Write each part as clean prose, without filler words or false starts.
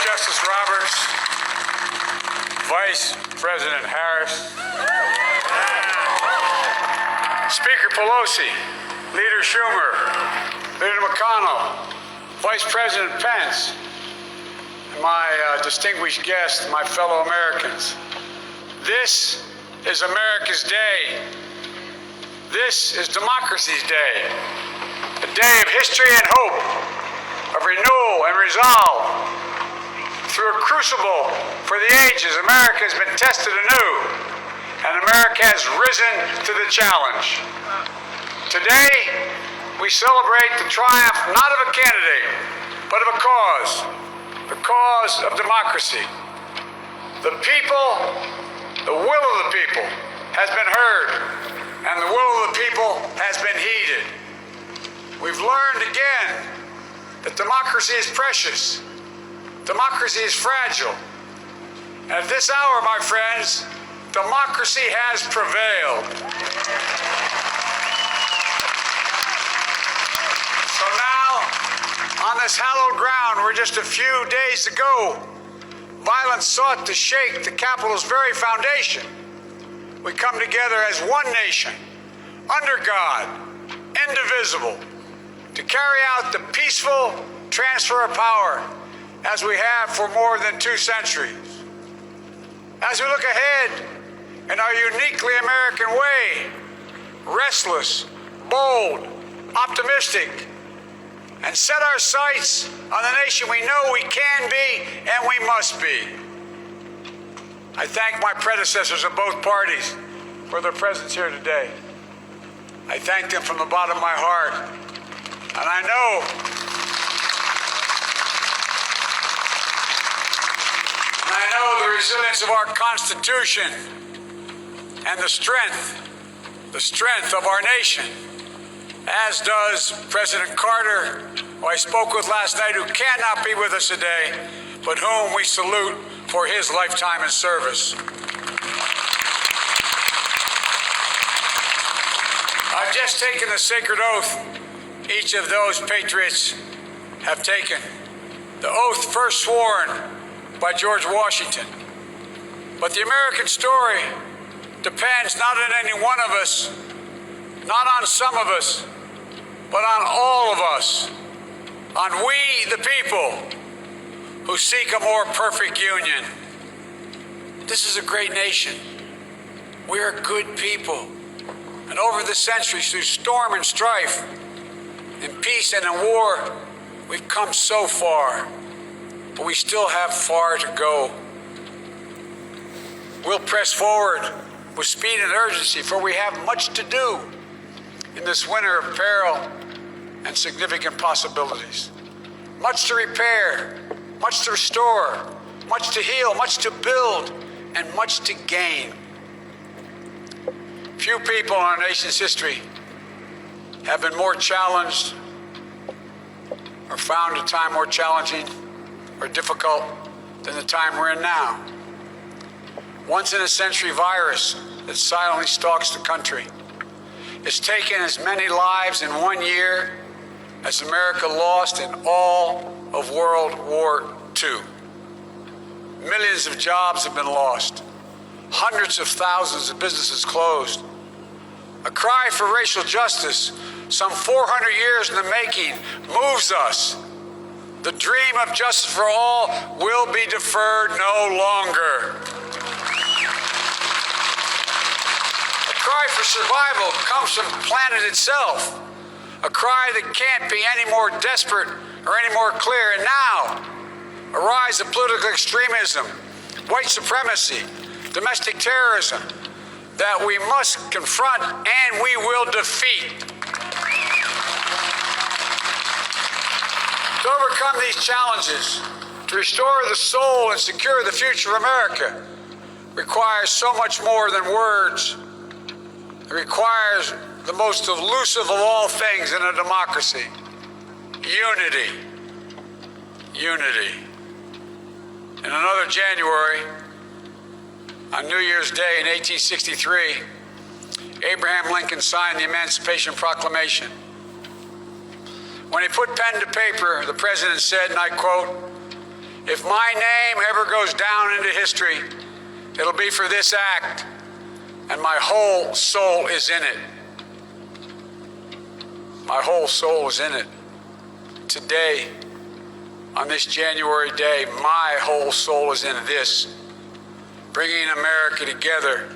Justice Roberts, Vice President Harris, Speaker Pelosi, Leader Schumer, Leader McConnell, Vice President Pence, and my distinguished guests, my fellow Americans. This is America's day. This is democracy's day. A day of history and hope, of renewal and resolve. Through a crucible for the ages, America has been tested anew, and America has risen to the challenge. Today, we celebrate the triumph not of a candidate, but of a cause, the cause of democracy. The people, the will of the people has been heard, and the will of the people has been heeded. We've learned again that democracy is precious. Democracy is fragile. And at this hour, my friends, democracy has prevailed. So now, on this hallowed ground where just a few days ago, violence sought to shake the Capitol's very foundation, we come together as one nation, under God, indivisible, to carry out the peaceful transfer of power as we have for more than 2 centuries. As we look ahead in our uniquely American way, restless, bold, optimistic, and set our sights on the nation we know we can be and we must be. I thank my predecessors of both parties for their presence here today. I thank them from the bottom of my heart. And I know the resilience of our Constitution and the strength of our nation, as does President Carter, who I spoke with last night, who cannot be with us today, but whom we salute for his lifetime in service. I've just taken the sacred oath each of those patriots have taken. The oath first sworn by George Washington. But the American story depends not on any one of us, not on some of us, but on all of us, on we the people who seek a more perfect union. This is a great nation. We are good people. And over the centuries, through storm and strife, in peace and in war, we've come so far, but we still have far to go. We'll press forward with speed and urgency, for we have much to do in this winter of peril and significant possibilities. Much to repair, much to restore, much to heal, much to build, and much to gain. Few people in our nation's history have been more challenged or found a time more challenging or difficult than the time we're in now. Once-in-a-century virus that silently stalks the country. It's taken as many lives in 1 year as America lost in all of World War II. Millions of jobs have been lost. Hundreds of thousands of businesses closed. A cry for racial justice, some 400 years in the making, moves us. The dream of justice for all will be deferred no longer. A cry for survival comes from the planet itself. A cry that can't be any more desperate or any more clear. And now, a rise of political extremism, white supremacy, domestic terrorism, that we must confront and we will defeat. To overcome these challenges, to restore the soul and secure the future of America, requires so much more than words. It requires the most elusive of all things in a democracy: unity. Unity. In another January, on New Year's Day in 1863, Abraham Lincoln signed the Emancipation Proclamation. When he put pen to paper, the president said, and I quote, If my name ever goes down into history, it'll be for this act, and my whole soul is in it. My whole soul is in it. Today, on this January day, my whole soul is in this. Bringing America together,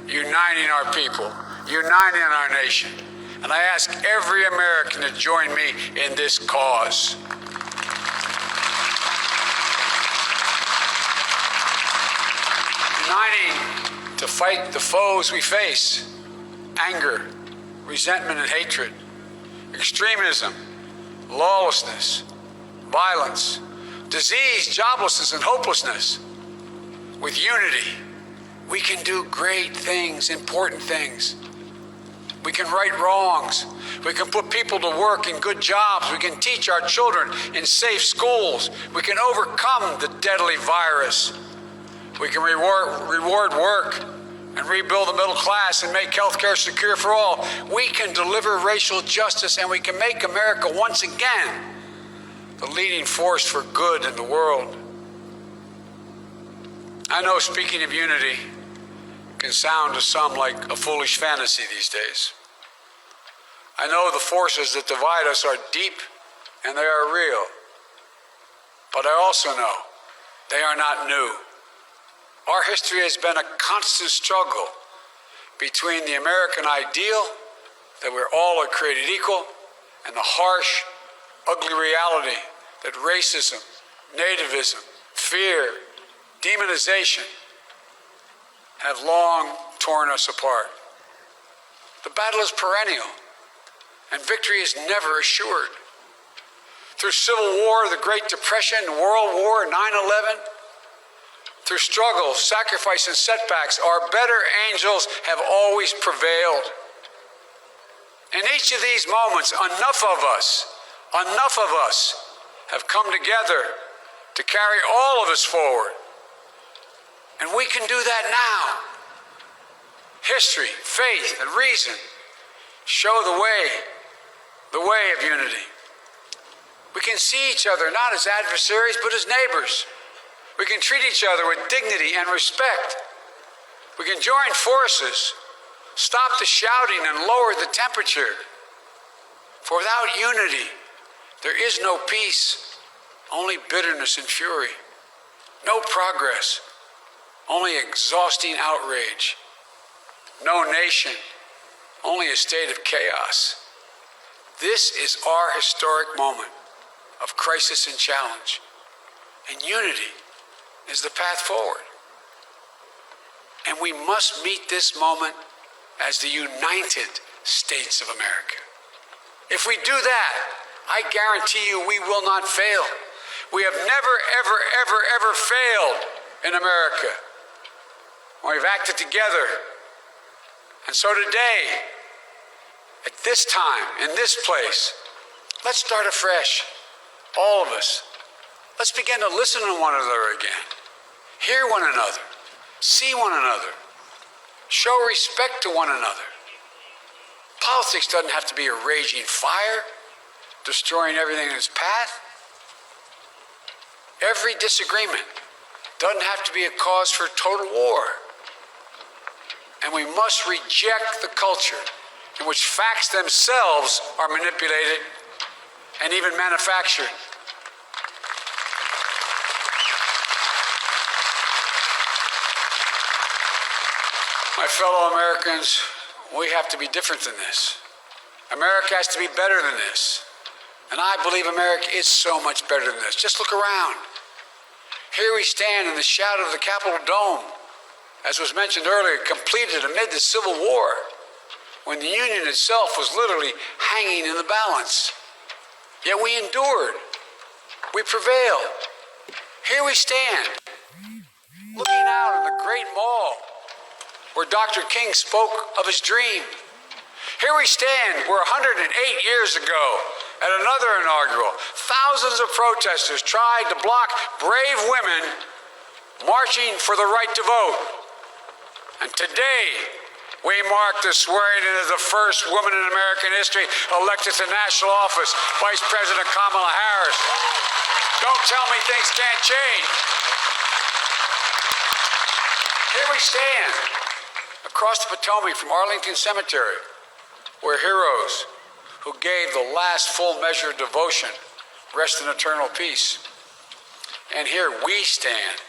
uniting our people, uniting our nation. And I ask every American to join me in this cause. Uniting to fight the foes we face: anger, resentment and hatred, extremism, lawlessness, violence, disease, joblessness, and hopelessness. With unity, we can do great things, important things. We can right wrongs. We can put people to work in good jobs. We can teach our children in safe schools. We can overcome the deadly virus. We can reward work and rebuild the middle class and make health care secure for all. We can deliver racial justice, and we can make America once again the leading force for good in the world. I know speaking of unity can sound to some like a foolish fantasy these days. I know the forces that divide us are deep and they are real. But I also know they are not new. Our history has been a constant struggle between the American ideal that we're all created equal and the harsh, ugly reality that racism, nativism, fear, demonization have long torn us apart. The battle is perennial, and victory is never assured. Through Civil War, the Great Depression, World War, 9/11, through struggle, sacrifice, and setbacks, our better angels have always prevailed. In each of these moments, enough of us have come together to carry all of us forward. And we can do that now. History, faith, and reason show the way of unity. We can see each other not as adversaries, but as neighbors. We can treat each other with dignity and respect. We can join forces, stop the shouting, and lower the temperature. For without unity, there is no peace, only bitterness and fury. No progress, only exhausting outrage. No nation, only a state of chaos. This is our historic moment of crisis and challenge, and unity is the path forward. And we must meet this moment as the United States of America. If we do that, I guarantee you we will not fail. We have never, ever, ever, ever failed in America. We've acted together. And so today, at this time, in this place, let's start afresh. All of us. Let's begin to listen to one another again. Hear one another. See one another. Show respect to one another. Politics doesn't have to be a raging fire, destroying everything in its path. Every disagreement doesn't have to be a cause for total war. And we must reject the culture in which facts themselves are manipulated and even manufactured. My fellow Americans, we have to be different than this. America has to be better than this. And I believe America is so much better than this. Just look around. Here we stand in the shadow of the Capitol Dome, as was mentioned earlier, completed amid the Civil War, when the Union itself was literally hanging in the balance. Yet we endured. We prevailed. Here we stand, looking out on the great mall where Dr. King spoke of his dream. Here we stand where 108 years ago, at another inaugural, thousands of protesters tried to block brave women marching for the right to vote. And today, We mark the swearing in of the first woman in American history elected to national office, Vice President Kamala Harris. Don't tell me things can't change. Here we stand, across the Potomac from Arlington Cemetery, where heroes who gave the last full measure of devotion rest in eternal peace. And here we stand,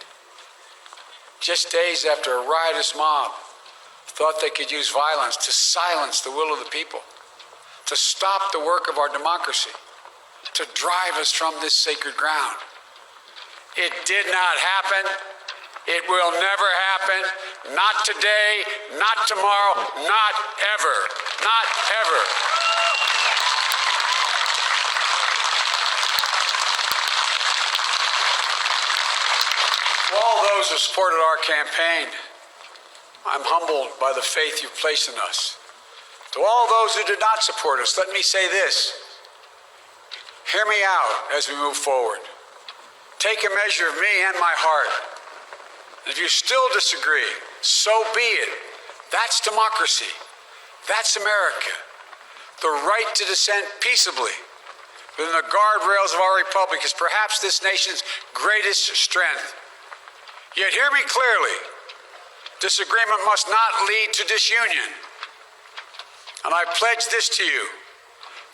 just days after a riotous mob thought they could use violence to silence the will of the people, to stop the work of our democracy, to drive us from this sacred ground. It did not happen. It will never happen. Not today, not tomorrow, not ever. Not ever. To all those who supported our campaign, I'm humbled by the faith you've placed in us. To all those who did not support us, let me say this. Hear me out as we move forward. Take a measure of me and my heart. And if you still disagree, so be it. That's democracy. That's America. The right to dissent peaceably within the guardrails of our republic is perhaps this nation's greatest strength. Yet hear me clearly. Disagreement must not lead to disunion. And I pledge this to you.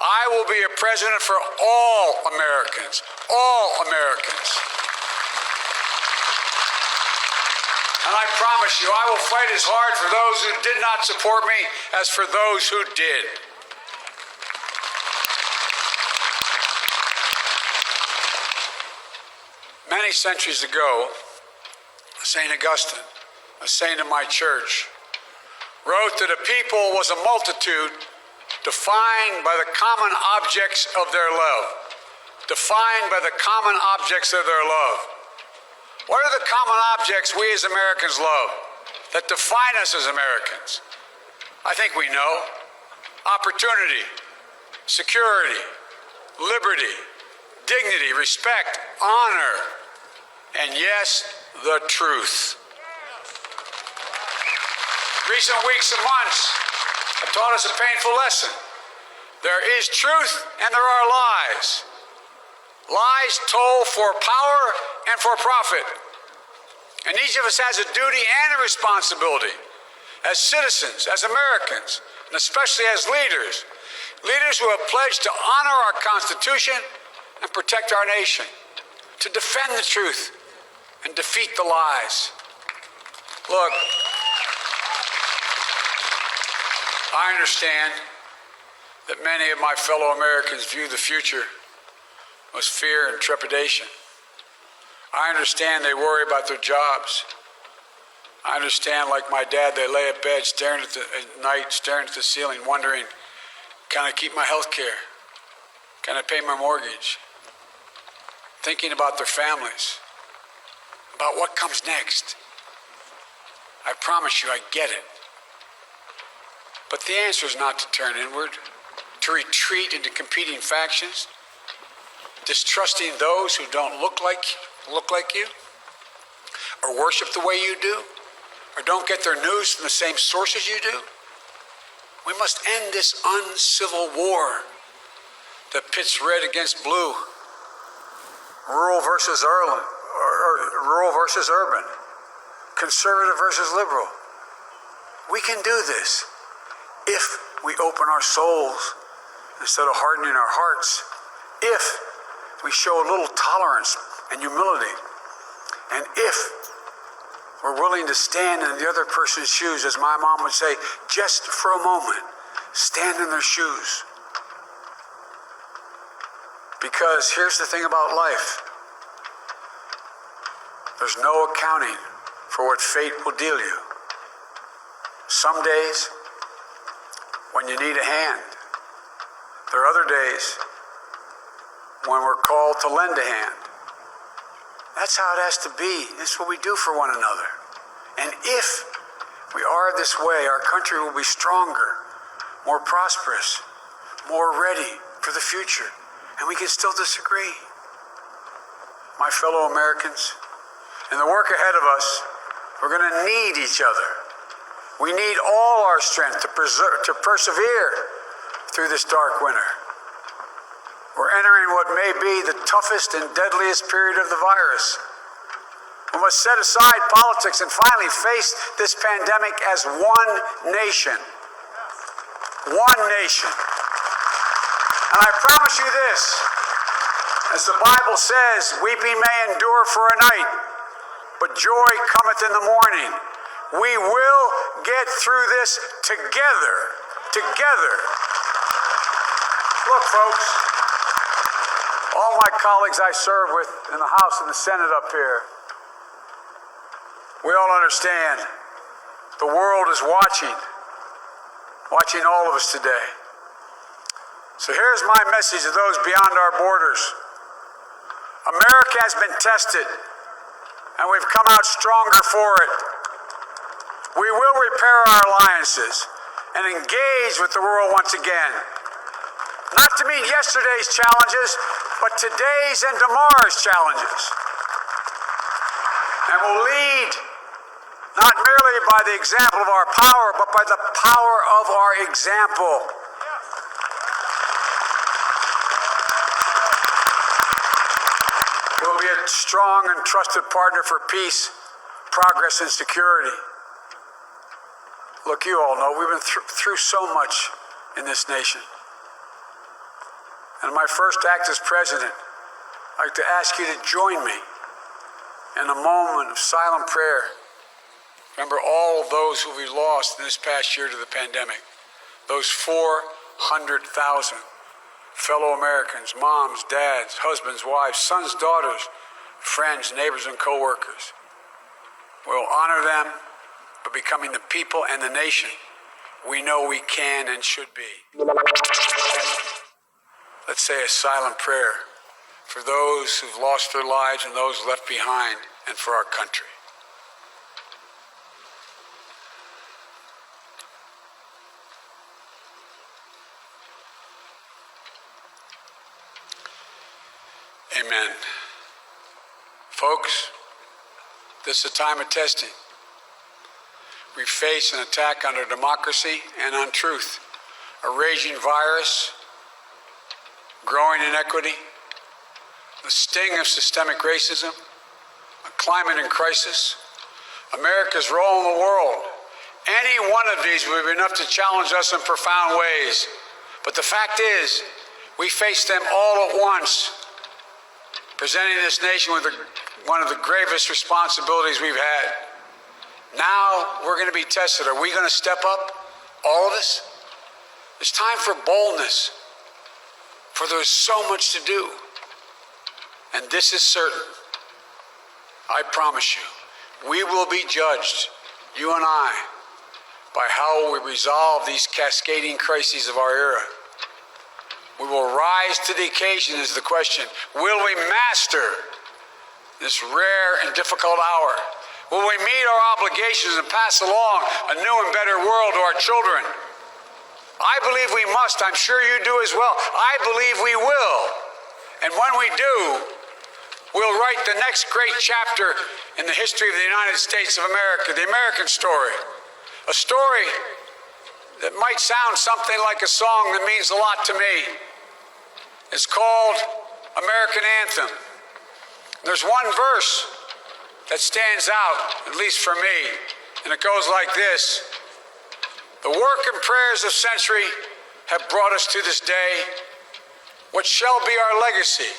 I will be a president for all Americans. All Americans. And I promise you, I will fight as hard for those who did not support me as for those who did. Many centuries ago, St. Augustine, a saint of my church, wrote that a people was a multitude defined by the common objects of their love. Defined by the common objects of their love. What are the common objects we as Americans love that define us as Americans? I think we know. Opportunity, security, liberty, dignity, respect, honor, and yes, the truth. Recent weeks and months have taught us a painful lesson. There is truth and there are lies. Lies told for power and for profit. And each of us has a duty and a responsibility as citizens, as Americans, and especially as leaders. Leaders who have pledged to honor our Constitution and protect our nation, to defend the truth and defeat the lies. Look, I understand that many of my fellow Americans view the future with fear and trepidation. I understand they worry about their jobs. I understand, like my dad, they lay at bed at night, staring at the ceiling, wondering, can I keep my health care? Can I pay my mortgage? Thinking about their families, about what comes next. I promise you, I get it. But the answer is not to turn inward, to retreat into competing factions, distrusting those who don't look like you, or worship the way you do, or don't get their news from the same sources you do. We must end this uncivil war that pits red against blue, rural versus urban, conservative versus liberal. We can do this if we open our souls instead of hardening our hearts, if we show a little tolerance and humility, and if we're willing to stand in the other person's shoes, as my mom would say, just for a moment, stand in their shoes. Because here's the thing about life. There's no accounting for what fate will deal you. Some days, when you need a hand. There are other days when we're called to lend a hand. That's how it has to be. That's what we do for one another. And if we are this way, our country will be stronger, more prosperous, more ready for the future. And we can still disagree. My fellow Americans, in the work ahead of us, we're going to need each other. We need all our strength to persevere through this dark winter. We're entering what may be the toughest and deadliest period of the virus. We must set aside politics and finally face this pandemic as one nation. One nation. And I promise you this, as the Bible says, weeping may endure for a night, but joy cometh in the morning. We will get through this together. Together. Look, folks, all my colleagues I serve with in the House and the Senate up here, we all understand the world is watching all of us today. So here's my message to those beyond our borders. America has been tested, and we've come out stronger for it. We will repair our alliances and engage with the world once again. Not to meet yesterday's challenges, but today's and tomorrow's challenges. And we'll lead not merely by the example of our power, but by the power of our example. We'll be a strong and trusted partner for peace, progress, and security. Look, you all know we've been through so much in this nation. And in my first act as president, I'd like to ask you to join me in a moment of silent prayer. Remember all of those who we lost in this past year to the pandemic. Those 400,000 fellow Americans, moms, dads, husbands, wives, sons, daughters, friends, neighbors, and co-workers. We'll honor them by becoming the people and the nation we know we can and should be. Let's say a silent prayer for those who've lost their lives and those left behind, and for our country. Amen. Folks, this is a time of testing. We face an attack on our democracy and on truth, a raging virus, growing inequity, the sting of systemic racism, a climate in crisis, America's role in the world. Any one of these would be enough to challenge us in profound ways. But the fact is, we face them all at once, presenting this nation with one of the gravest responsibilities we've had. Now we're going to be tested. Are we going to step up, all of us? It's time for boldness, for there's so much to do. And this is certain. I promise you, we will be judged, you and I, by how we resolve these cascading crises of our era. We will rise to the occasion is the question. Will we master this rare and difficult hour? Will we meet our obligations and pass along a new and better world to our children? I believe we must. I'm sure you do as well. I believe we will. And when we do, we'll write the next great chapter in the history of the United States of America, the American story. A story that might sound something like a song that means a lot to me. It's called American Anthem. There's one verse that stands out, at least for me, and it goes like this. The work and prayers of century have brought us to this day. What shall be our legacy?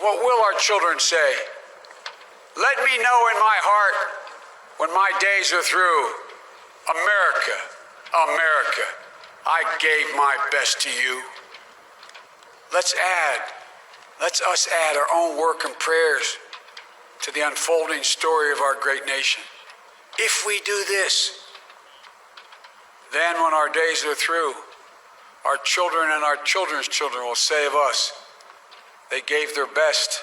What will our children say? Let me know in my heart when my days are through. America, America, I gave my best to you. Let's us add our own work and prayers to the unfolding story of our great nation. If we do this, then when our days are through, our children and our children's children will say of us, they gave their best,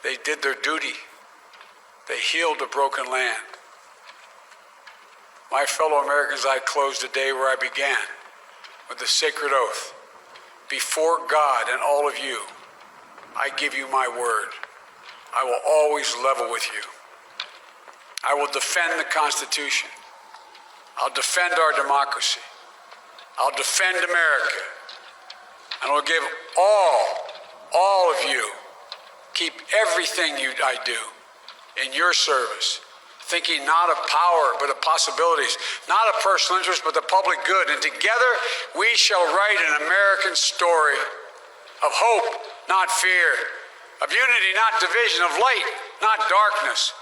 they did their duty, they healed a broken land. My fellow Americans, I close the day where I began, with the sacred oath. Before God and all of you, I give you my word. I will always level with you. I will defend the Constitution. I'll defend our democracy. I'll defend America. And I'll give all of you, keep everything I do in your service, thinking not of power, but of possibilities, not of personal interest, but the public good. And together we shall write an American story of hope, not fear, of unity, not division, of light, not darkness,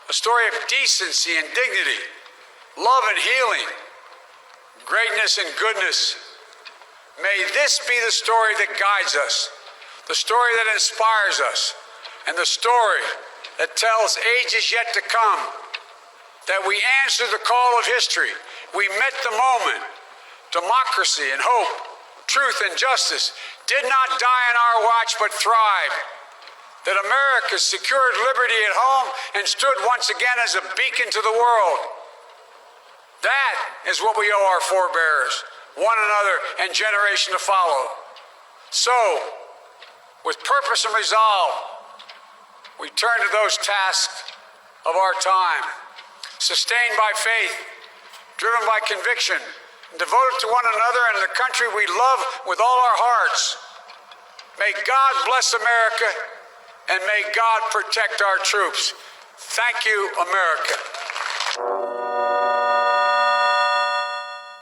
a story of decency and dignity, love and healing, greatness and goodness. May this be the story that guides us, the story that inspires us, and the story that tells ages yet to come that we answered the call of history. We met the moment. Democracy and hope, truth and justice did not die on our watch but thrived. That America secured liberty at home and stood once again as a beacon to the world. That is what we owe our forebears, one another, and generation to follow. So, with purpose and resolve, we turn to those tasks of our time, sustained by faith, driven by conviction, and devoted to one another and the country we love with all our hearts. May God bless America, and may God protect our troops. Thank you, America.